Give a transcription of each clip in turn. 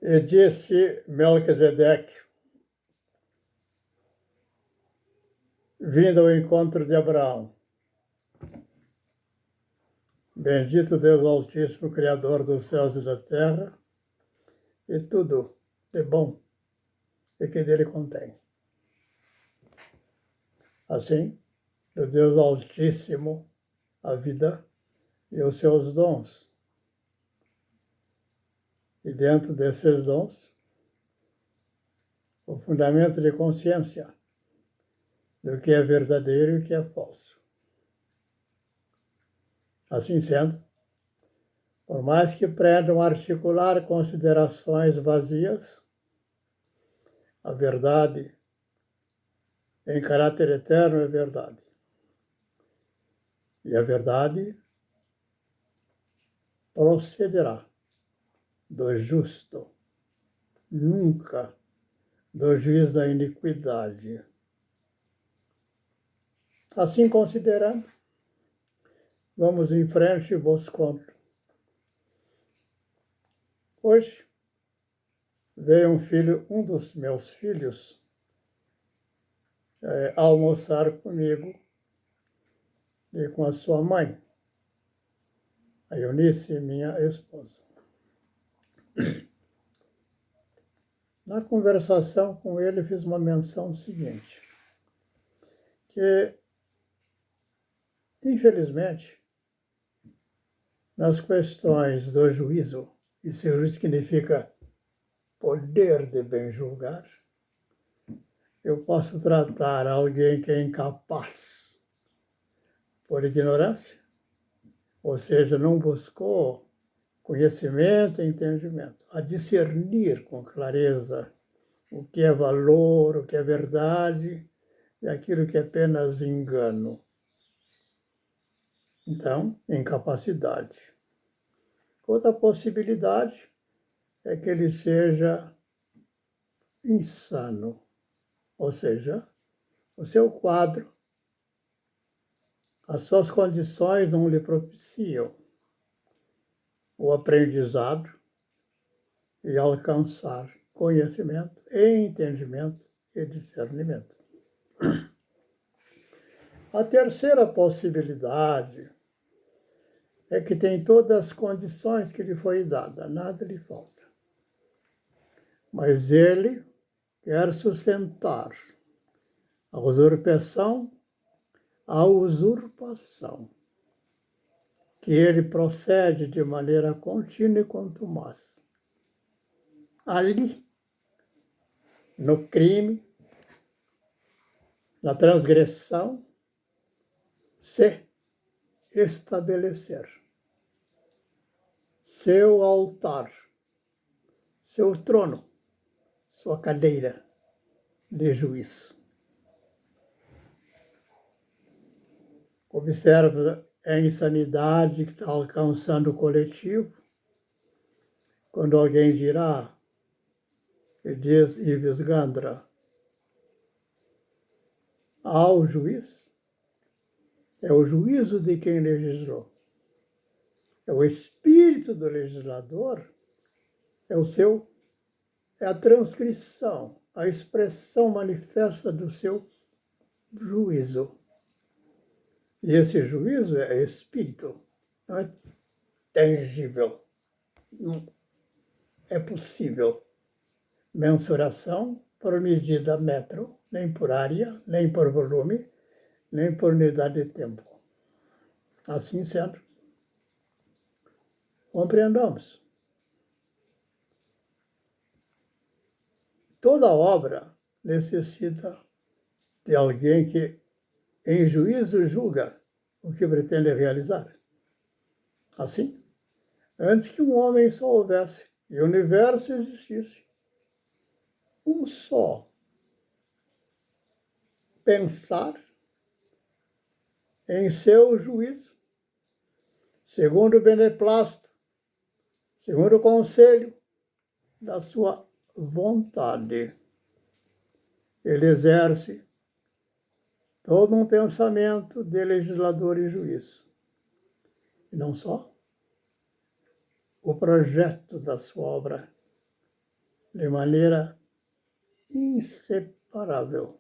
E disse Melquisedeque, vindo ao encontro de Abraão: Bendito Deus Altíssimo, Criador dos céus e da terra, e tudo de bom e que dele contém. Assim, do Deus Altíssimo, a vida e os seus dons. E dentro desses dons, o fundamento de consciência do que é verdadeiro e o que é falso. Assim sendo, por mais que pretendam articular considerações vazias, a verdade em caráter eterno é verdade. E a verdade procederá do justo, nunca do juiz da iniquidade. Assim considerando, vamos em frente e vos conto. Hoje veio um dos meus filhos, almoçar comigo e com a sua mãe, a Eunice, minha esposa. Na conversação com ele, fiz uma menção seguinte, que, infelizmente, nas questões do juízo, e juízo significa poder de bem julgar, eu posso tratar alguém que é incapaz por ignorância, ou seja, não buscou conhecimento e entendimento, a discernir com clareza o que é valor, o que é verdade e aquilo que é apenas engano. Então, incapacidade. Outra possibilidade é que ele seja insano, ou seja, o seu quadro, as suas condições não lhe propiciam o aprendizado e alcançar conhecimento e entendimento e discernimento. A terceira possibilidade é que tem todas as condições que lhe foi dada, nada lhe falta. Mas ele quer sustentar a usurpação, que ele procede de maneira contínua e contumaz. Ali, no crime, na transgressão, se estabelecer seu altar, seu trono, sua cadeira de juiz. Observa a insanidade que está alcançando o coletivo, quando alguém dirá, e diz Ives Gandra, ao juiz, é o juízo de quem legislou. É o espírito do legislador, é a transcrição, a expressão manifesta do seu juízo. E esse juízo é espírito, não é tangível, não é possível mensuração por medida metro, nem por área, nem por volume, nem por unidade de tempo. Assim sendo, compreendamos. Toda obra necessita de alguém que, em juízo, julga o que pretende realizar. Assim, antes que um homem só houvesse e o universo existisse, um só pensar em seu juízo, segundo o beneplácito, segundo o conselho da sua vontade. Ele exerce todo um pensamento de legislador e juiz. E não só o projeto da sua obra de maneira inseparável.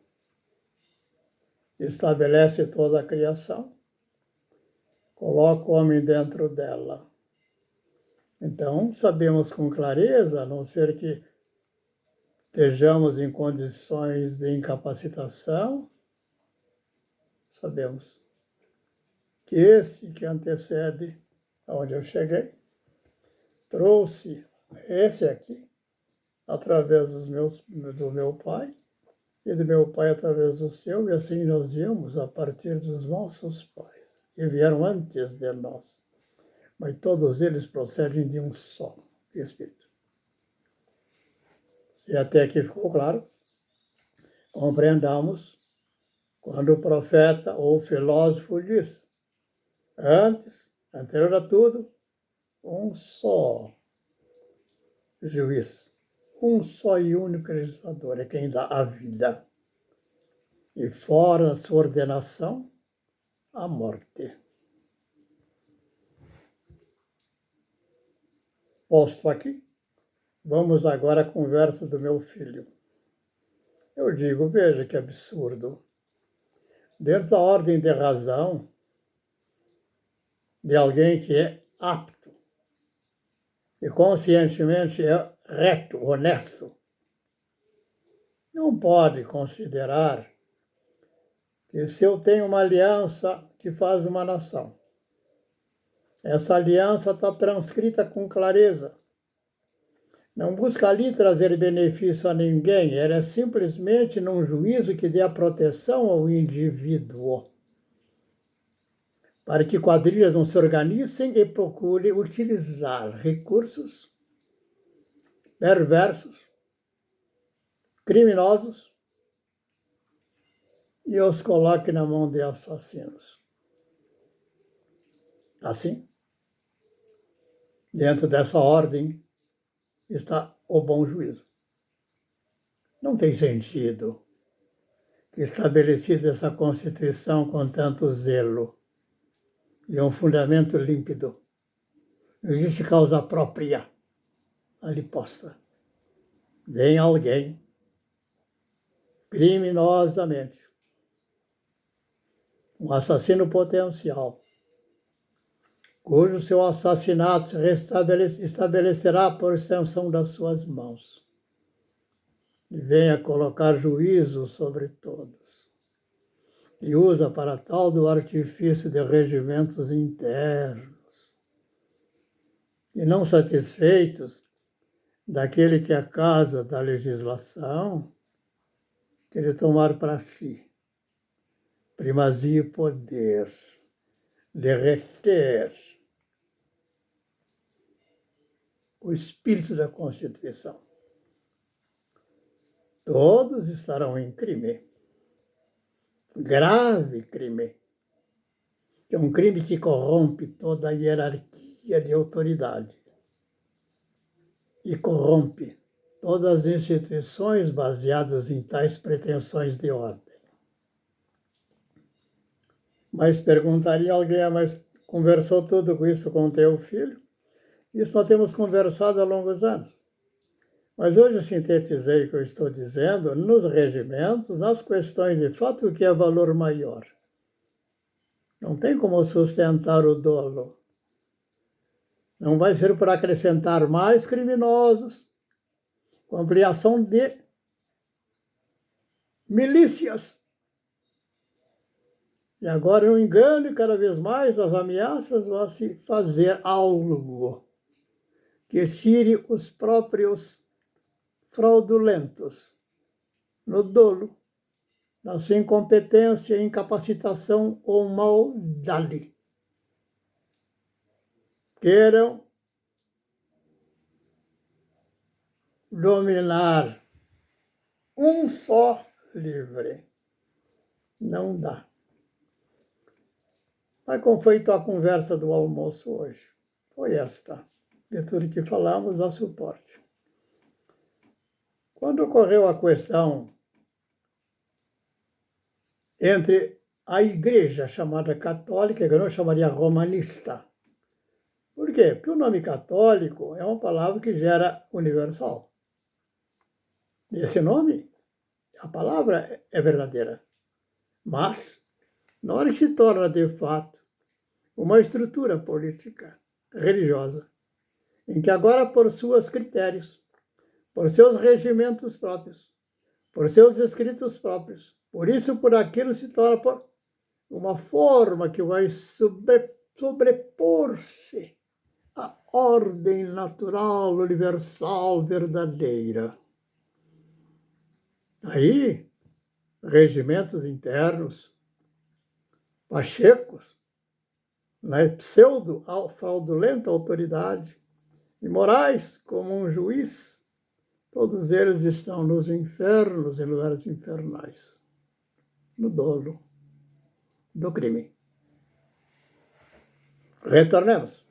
Estabelece toda a criação, coloca o homem dentro dela. Então, sabemos com clareza, a não ser que estejamos em condições de incapacitação, sabemos que esse que antecede aonde eu cheguei, trouxe esse aqui, através do meu pai, e do meu pai através do seu, e assim nós íamos a partir dos nossos pais, que vieram antes de nós. Mas todos eles procedem de um só Espírito. Se até aqui ficou claro, compreendamos quando o profeta ou o filósofo diz, anterior a tudo, um só juiz, um só e único legislador é quem dá a vida. E fora da sua ordenação, a morte. Posto aqui, vamos agora à conversa do meu filho. Eu digo, veja que absurdo. Dentro da ordem de razão de alguém que é apto e conscientemente é reto, honesto, não pode considerar que se eu tenho uma aliança que faz uma nação, essa aliança está transcrita com clareza. Não busca ali trazer benefício a ninguém, ela é simplesmente num juízo que dê a proteção ao indivíduo, para que quadrilhas não se organizem e procurem utilizar recursos perversos, criminosos, e os coloque na mão de assassinos. Assim, dentro dessa ordem está o bom juízo. Não tem sentido que estabelecida essa Constituição com tanto zelo e um fundamento límpido, não existe causa própria ali posta. Vem alguém criminosamente, um assassino potencial, cujo seu assassinato se estabelecerá por extensão das suas mãos, e venha colocar juízo sobre todos, e usa para tal do artifício de regimentos internos, e não satisfeitos daquele que é a casa da legislação, querer tomar para si primazia e poder, derreter o espírito da Constituição. Todos estarão em crime, grave crime, que é um crime que corrompe toda a hierarquia de autoridade e corrompe todas as instituições baseadas em tais pretensões de ordem. Mas perguntaria alguém, mas conversou tudo com isso com teu filho? Isso nós temos conversado há longos anos. Mas hoje eu sintetizei o que eu estou dizendo nos regimentos, nas questões de fato, o que é valor maior. Não tem como sustentar o dolo. Não vai ser para acrescentar mais criminosos, com ampliação de milícias. E agora eu engano e cada vez mais as ameaças vão se fazer algo que tire os próprios fraudulentos no dolo, na sua incompetência, incapacitação ou maldade. Queiram dominar um só livre. Não dá. Mas como foi a conversa do almoço hoje? Foi esta. De tudo que falamos, dá suporte. Quando ocorreu a questão entre a igreja chamada católica, que eu não chamaria romanista. Por quê? Porque o nome católico é uma palavra que gera universal. desse nome, a palavra é verdadeira. Mas, na hora que se torna, de fato, uma estrutura política, religiosa, em que agora, por seus critérios, por seus regimentos próprios, por seus escritos próprios, por isso, por aquilo, se torna por uma forma que vai sobrepor-se à ordem natural, universal, verdadeira. Aí, regimentos internos, pachecos, na pseudo-fraudulenta autoridade, e morais como um juiz, todos eles estão nos infernos e lugares infernais, no dolo do crime. Retornemos.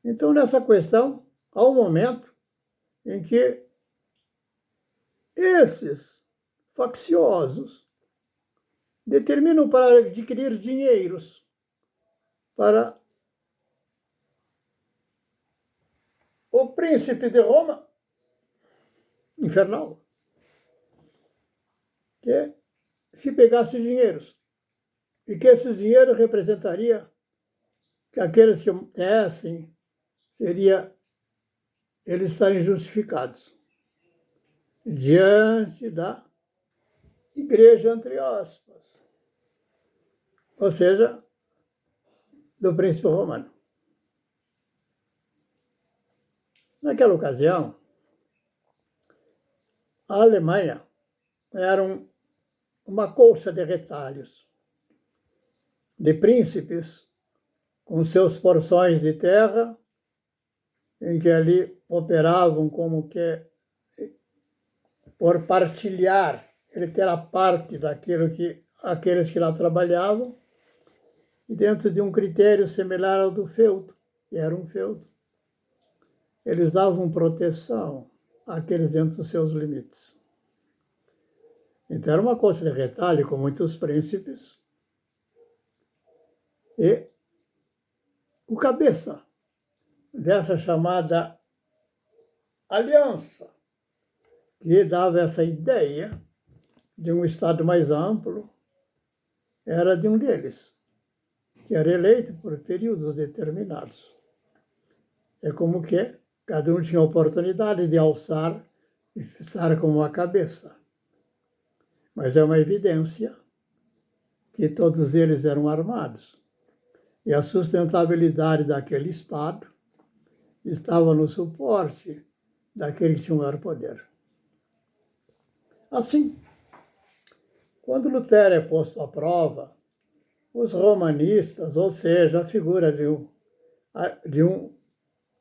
Então, nessa questão, há um momento em que esses facciosos determinam para adquirir dinheiros para o príncipe de Roma, infernal, que se pegasse dinheiros, e que esse dinheiro representaria que aqueles que dessem seria eles estarem justificados diante da igreja, entre aspas, ou seja, do príncipe romano. Naquela ocasião, a Alemanha era uma colcha de retalhos, de príncipes com seus porções de terra, em que ali operavam como que por partilhar, ele ter a parte daquilo que aqueles que lá trabalhavam, e dentro de um critério similar ao do feudo, que era um feudo. Eles davam proteção àqueles dentro dos seus limites. Então era uma coisa de retalho com muitos príncipes, e o cabeça dessa chamada aliança, que dava essa ideia de um Estado mais amplo, era de um deles, que era eleito por períodos determinados. É como que cada um tinha a oportunidade de alçar e estar como a cabeça. Mas é uma evidência que todos eles eram armados. E a sustentabilidade daquele Estado estava no suporte daquele que tinha o maior poder. Assim, quando Lutero é posto à prova, os romanistas, ou seja, a figura de um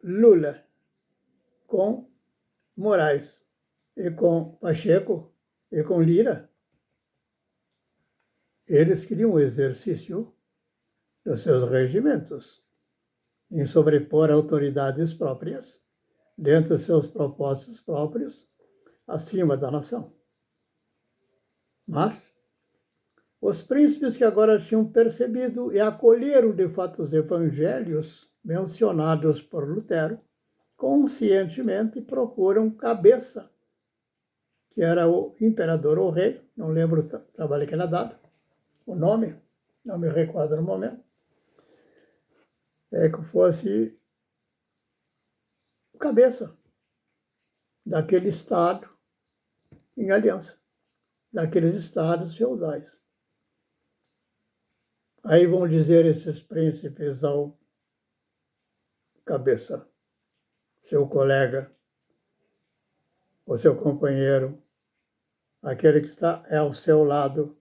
Lula com Moraes e com Pacheco e com Lira, eles queriam o exercício dos seus regimentos em sobrepor autoridades próprias, dentro dos seus propósitos próprios, acima da nação. Mas os príncipes que agora tinham percebido e acolheram de fato os evangelhos mencionados por Lutero, conscientemente procuram cabeça, que era o imperador ou rei, não lembro o trabalho que era dado, o nome, não me recordo no momento, que fosse o cabeça daquele Estado em aliança, daqueles estados feudais. Aí vão dizer esses príncipes ao cabeça, seu colega, o seu companheiro, aquele que está ao seu lado.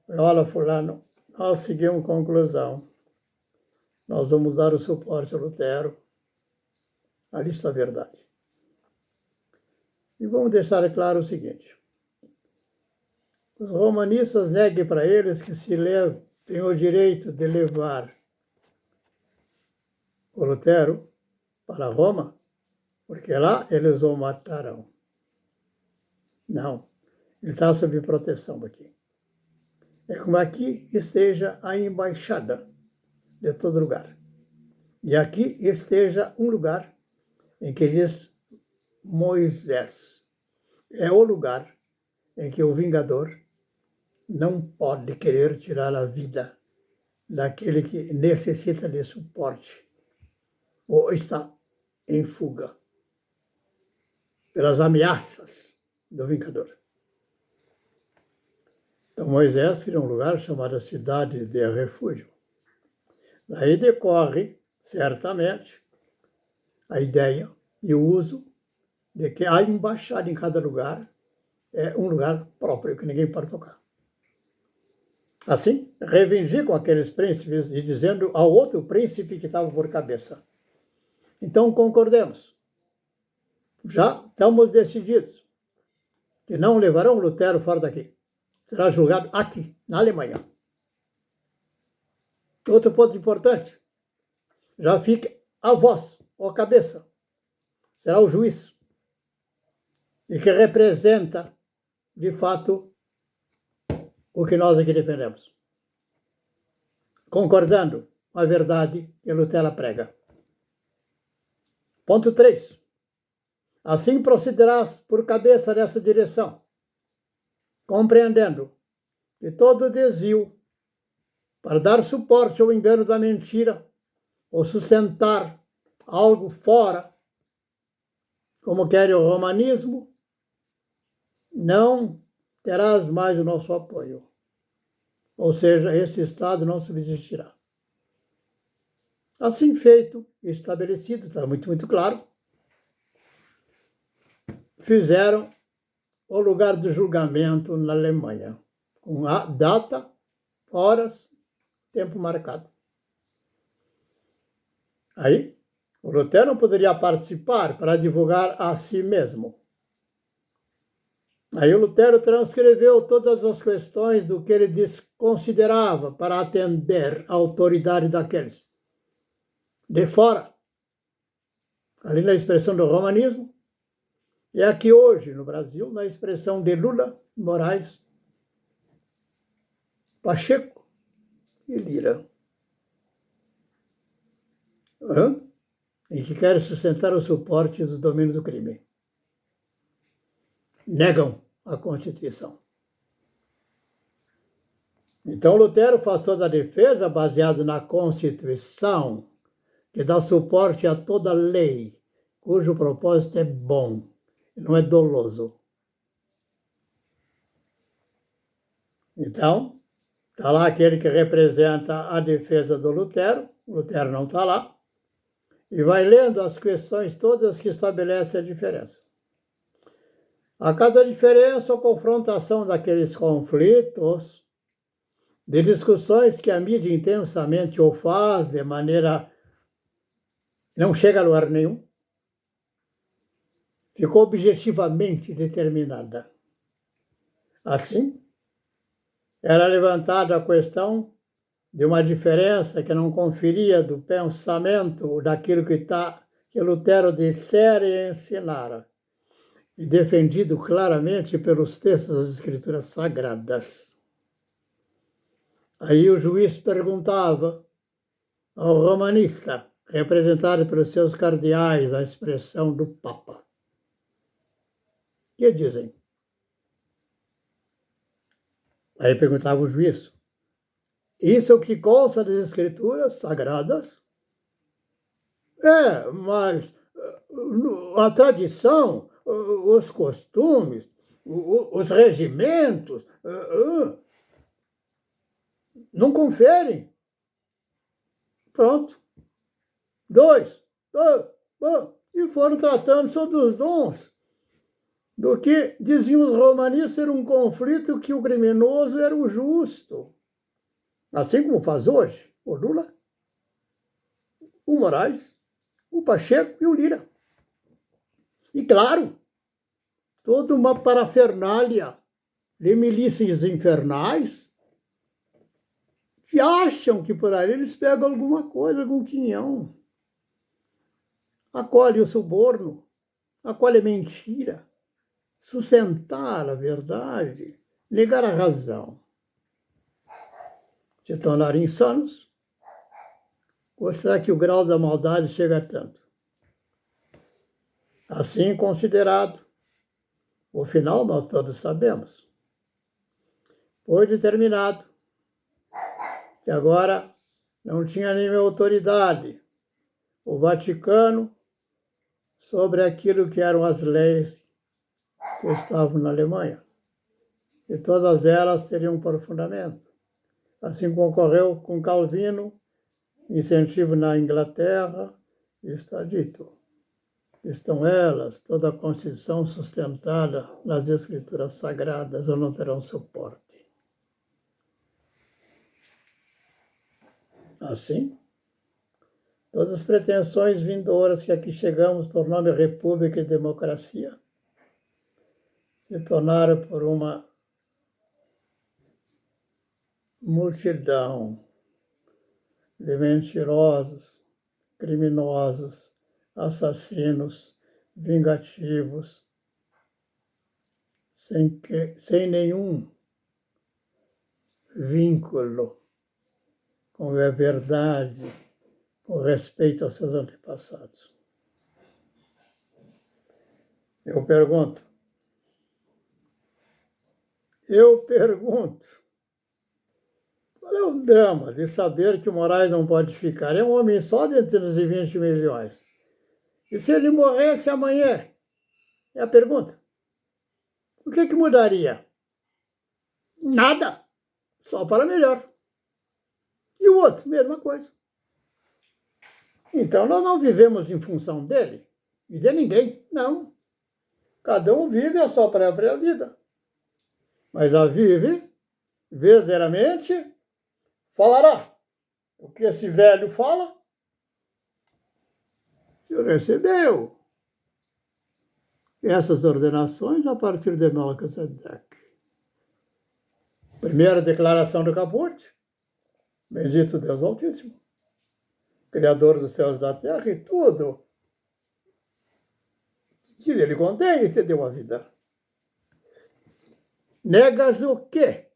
Olha, fulano, nós seguimos conclusão. Nós vamos dar o suporte ao Lutero. Ali está a verdade. E vamos deixar claro o seguinte. Os romanistas neguem para eles que se têm o direito de levar o Lutero para Roma, porque lá eles o matarão. Não, ele está sob proteção aqui. É como aqui esteja a embaixada de todo lugar. E aqui esteja um lugar em que diz Moisés. é o lugar em que o vingador não pode querer tirar a vida daquele que necessita de suporte ou está em fuga pelas ameaças do vingador. Então Moisés criou um lugar chamado Cidade de Refúgio. Daí decorre, certamente, a ideia e o uso de que a embaixada em cada lugar é um lugar próprio, que ninguém pode tocar. Assim, reivindicam aqueles príncipes e dizendo ao outro príncipe que estava por cabeça. Então, concordemos. Já estamos decididos que não levarão Lutero fora daqui. Será julgado aqui, na Alemanha. Outro ponto importante. Já fica a voz, ou a cabeça. Será o juiz. E que representa, de fato, o que nós aqui defendemos. Concordando com a verdade que Lutero prega. Ponto 3. Assim procederás por cabeça nessa direção, compreendendo que todo desvio para dar suporte ao engano da mentira ou sustentar algo fora, como quer o romanismo, não terás mais o nosso apoio. Ou seja, esse Estado não subsistirá. Assim feito, estabelecido, está muito claro, fizeram o lugar do julgamento na Alemanha, com a data, horas, tempo marcado. Aí, o Lutero não poderia participar para divulgar a si mesmo. Aí o Lutero transcreveu todas as questões do que ele desconsiderava para atender a autoridade daqueles. De fora, ali na expressão do romanismo, e aqui hoje, no Brasil, na expressão de Lula, Moraes, Pacheco e Lira. E que querem sustentar o suporte do domínio do crime. Negam a Constituição. Então, Lutero faz toda a defesa baseada na Constituição, que dá suporte a toda lei, cujo propósito é bom, não é doloso. Então, está lá aquele que representa a defesa do Lutero, o Lutero não está lá, e vai lendo as questões todas que estabelecem a diferença. A cada diferença ou confrontação daqueles conflitos, de discussões que a mídia intensamente o faz de maneira que não chega a lugar nenhum, ficou objetivamente determinada. Assim, era levantada a questão de uma diferença que não conferia do pensamento daquilo que Lutero dissera e ensinara, e defendido claramente pelos textos das Escrituras Sagradas. Aí o juiz perguntava ao romanista, representado pelos seus cardeais, a expressão do Papa. O que dizem? Aí perguntava o juiz, isso é o que consta das Escrituras Sagradas? Mas a tradição, os costumes, os regimentos, não conferem. Pronto. E foram tratando só dos dons, do que diziam os romanistas ser um conflito que o criminoso era o justo. Assim como faz hoje o Lula, o Moraes, o Pacheco e o Lira. E, claro, toda uma parafernália de milícias infernais que acham que por ali eles pegam alguma coisa, algum quinhão. Acolhe o suborno, acolhe a mentira, sustentar a verdade, negar a razão. Se tornar insanos, ou será que o grau da maldade chega a tanto? Assim considerado, O final nós todos sabemos. Foi determinado que agora não tinha nenhuma autoridade o Vaticano sobre aquilo que eram as leis que estavam na Alemanha. E todas elas teriam por fundamento. Assim como ocorreu com Calvino, incentivo na Inglaterra, está dito. Estão elas, toda a Constituição sustentada nas Escrituras Sagradas, ou não terão suporte. Assim, todas as pretensões vindouras que aqui chegamos por nome República e Democracia se tornaram por uma multidão de mentirosos, criminosos, assassinos, vingativos, sem nenhum vínculo com a verdade, com respeito aos seus antepassados. Eu pergunto, qual é o drama de saber que o Moraes não pode ficar? É um homem só dentre os 20 milhões. E se ele morresse amanhã? É a pergunta. O que mudaria? Nada. Só para melhor. E o outro, mesma coisa. Então, nós não vivemos em função dele e de ninguém. Não. Cada um vive a sua própria vida. Mas a vive, verdadeiramente, falará. O que esse velho fala, recebeu essas ordenações a partir de Melquisedeque. Primeira declaração do Caput, bendito Deus Altíssimo, Criador dos céus e da terra e tudo que ele contém e te deu a vida. Negas o quê?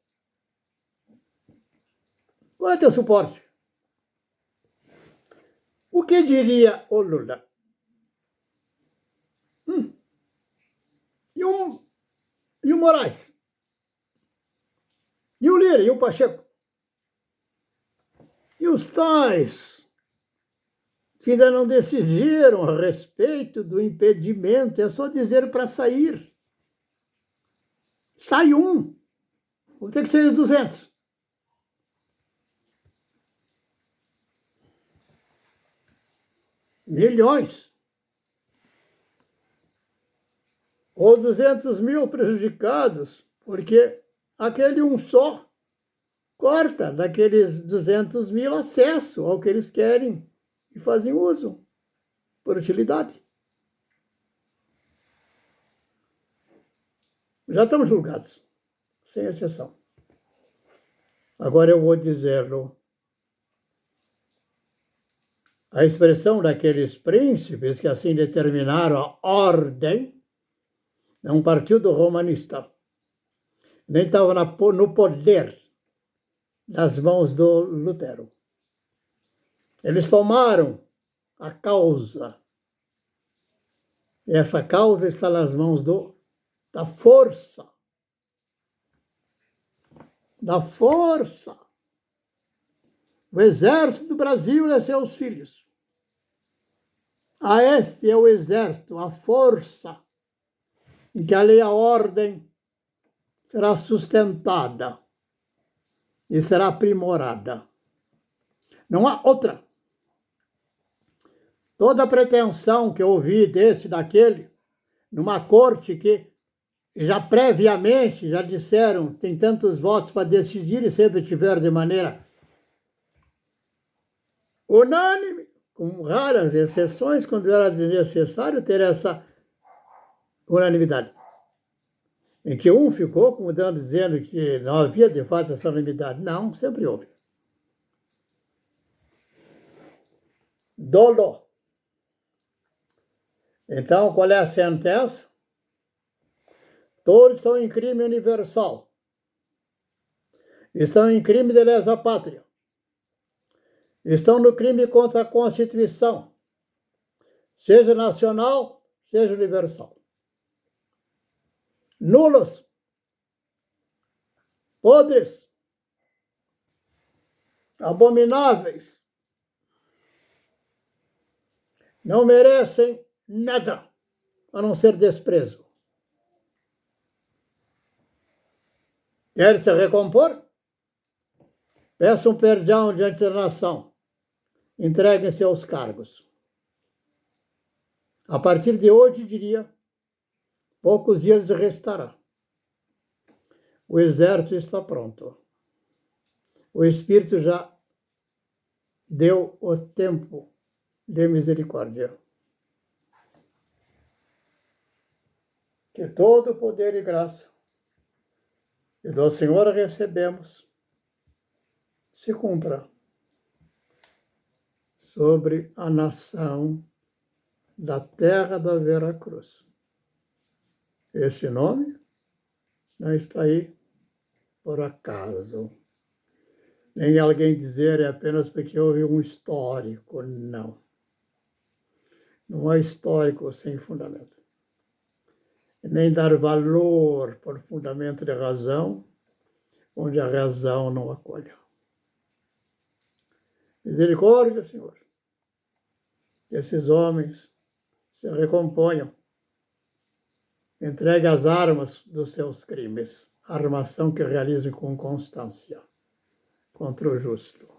Qual é teu suporte? O que diria o Lula? E o Moraes? E o Lira? E o Pacheco? E os tais que ainda não decidiram a respeito do impedimento? É só dizer para sair. Sai um. Vou ter que sair os 200. Milhões. Ou 200 mil prejudicados, porque aquele um só corta daqueles 200 mil acesso ao que eles querem e fazem uso por utilidade. Já estamos julgados, sem exceção. Agora eu vou dizer-lo. A expressão daqueles príncipes que assim determinaram a ordem não partiu do romanista, nem estava no poder das mãos do Lutero. Eles tomaram a causa. E essa causa está nas mãos da força. Da força. O exército do Brasil e seus filhos. Este é o exército, a força, em que a lei e a ordem será sustentada e será aprimorada. Não há outra. Toda a pretensão que eu ouvi desse, daquele, numa corte que já previamente já disseram tem tantos votos para decidir e sempre tiveram de maneira unânime, com raras exceções, quando era necessário ter essa unanimidade. Em que um ficou dizendo que não havia de fato essa unanimidade. Não, sempre houve. Dolo. Então, qual é a sentença? Todos estão em crime universal. Estão em crime de lesa pátria. Estão no crime contra a Constituição, seja nacional, seja universal. nulos, podres, abomináveis, não merecem nada a não ser desprezo. Querem se recompor? Peçam perdão diante da nação. Entreguem-se aos cargos. A partir de hoje, diria, poucos dias restará. O exército está pronto. O Espírito já deu o tempo de misericórdia. Que todo poder e graça que do Senhor recebemos se cumpra sobre a nação da terra da Veracruz. Esse nome não está aí por acaso. Nem alguém dizer é apenas porque houve um histórico. Não. Não há histórico sem fundamento. E nem dar valor por fundamento de razão, onde a razão não acolhe. Misericórdia, Senhor. Que esses homens se recomponham. Entregue as armas dos seus crimes, a armação que realizem com constância contra o justo.